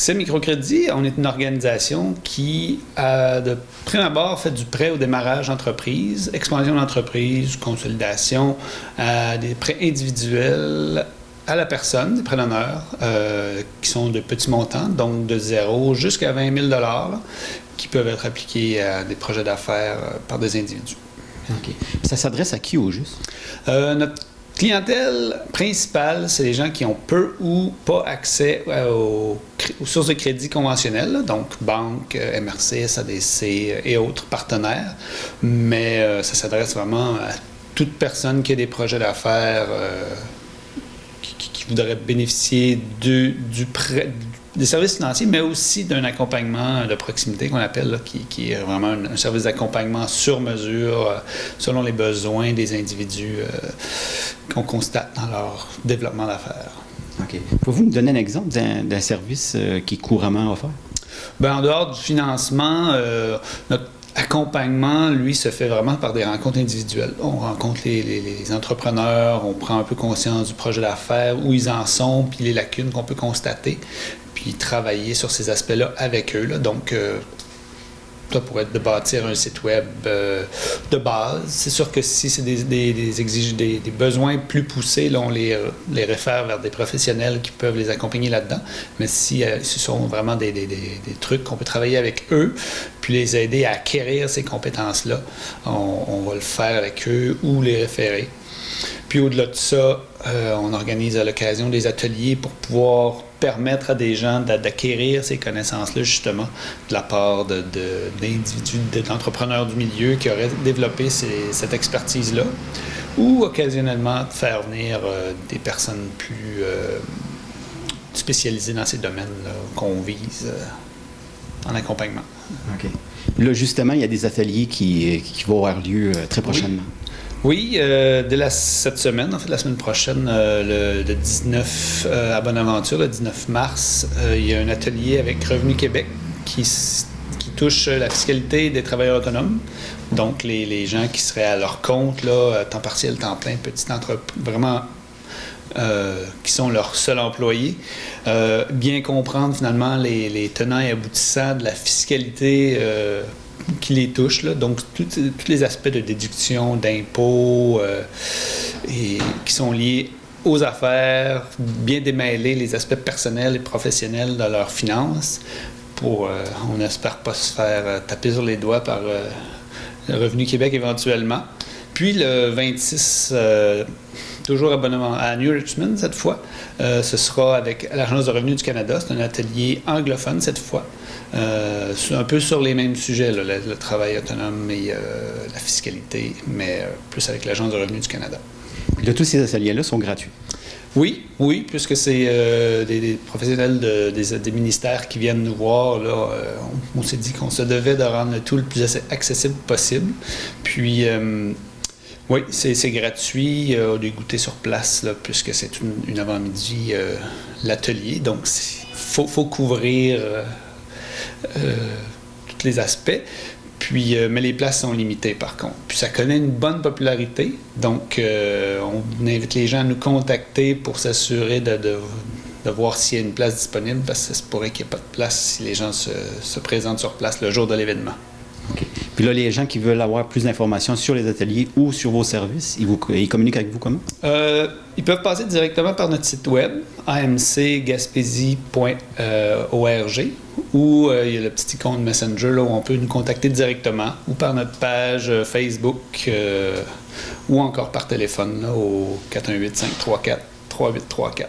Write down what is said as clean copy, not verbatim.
C'est Microcrédit, on est une organisation qui, de prime abord, fait du prêt au démarrage d'entreprise, expansion d'entreprise, consolidation, des prêts individuels à la personne, des preneurs, qui sont de petits montants, donc de 0 jusqu'à 20 000 là, qui peuvent être appliqués à des projets d'affaires par des individus. OK. Ça s'adresse à qui au juste? Notre clientèle principale, c'est les gens qui ont peu ou pas accès aux sources de crédit conventionnelles, là, donc banques, MRC, SADC et autres partenaires. Mais ça s'adresse vraiment à toute personne qui a des projets d'affaires qui voudrait bénéficier du prêt, des services financiers, mais aussi d'un accompagnement de proximité qu'on appelle, là, qui est vraiment un service d'accompagnement sur mesure, selon les besoins des individus qu'on constate dans leur développement d'affaires. OK. Pouvez-vous nous donner un exemple d'un service qui est couramment offert? Bien, en dehors du financement, notre accompagnement, lui, se fait vraiment par des rencontres individuelles. On rencontre les entrepreneurs, on prend un peu conscience du projet d'affaires, où ils en sont, puis les lacunes qu'on peut constater, puis travailler sur ces aspects-là avec eux. Là. Donc, ça pourrait être de bâtir un site web de base. C'est sûr que si c'est des besoins plus poussés, là, on les réfère vers des professionnels qui peuvent les accompagner là-dedans. Mais si ce sont vraiment des trucs qu'on peut travailler avec eux, puis les aider à acquérir ces compétences-là, on va le faire avec eux ou les référer. Puis au-delà de ça, on organise à l'occasion des ateliers pour pouvoir permettre à des gens d'acquérir ces connaissances-là, justement, de la part d'individus, d'entrepreneurs du milieu qui auraient développé cette expertise-là, ou occasionnellement de faire venir des personnes plus spécialisées dans ces domaines-là qu'on vise en accompagnement. OK. Là, justement, il y a des ateliers qui vont avoir lieu très prochainement. Oui, dès cette semaine, en fait, la semaine prochaine, le 19 à Bonaventure, le 19 mars, il y a un atelier avec Revenu Québec qui touche la fiscalité des travailleurs autonomes. Donc, les gens qui seraient à leur compte, là, temps partiel, temps plein, petite entreprise, vraiment, qui sont leurs seuls employés. Bien comprendre, finalement, les tenants et aboutissants de la fiscalité qui les touchent, là. Donc tous les aspects de déduction, d'impôts et qui sont liés aux affaires, bien démêler les aspects personnels et professionnels de leurs finances pour, on n'espère pas se faire taper sur les doigts par le Revenu Québec éventuellement. Puis le 26, toujours à New Richmond cette fois, ce sera avec l'Agence de revenus du Canada. C'est un atelier anglophone cette fois, un peu sur les mêmes sujets, là, le travail autonome et la fiscalité, mais plus avec l'Agence de revenus du Canada. Là, tous ces ateliers-là sont gratuits? Oui, puisque c'est des professionnels des ministères qui viennent nous voir. Là, on s'est dit qu'on se devait de rendre le tout le plus accessible possible. Puis, oui, c'est gratuit, des goûters sur place, là, puisque c'est une avant-midi l'atelier. Donc, il faut couvrir tous les aspects. Puis, mais les places sont limitées, par contre. Puis ça connaît une bonne popularité. Donc, on invite les gens à nous contacter pour s'assurer de voir s'il y a une place disponible, parce que ça se pourrait qu'il n'y ait pas de place si les gens se présentent sur place le jour de l'événement. OK. Puis là, les gens qui veulent avoir plus d'informations sur les ateliers ou sur vos services, ils communiquent avec vous comment? Ils peuvent passer directement par notre site web, amcgaspésie.org, ou il y a le petit icône Messenger là, où on peut nous contacter directement, ou par notre page Facebook, ou encore par téléphone là, au 418-534-3834.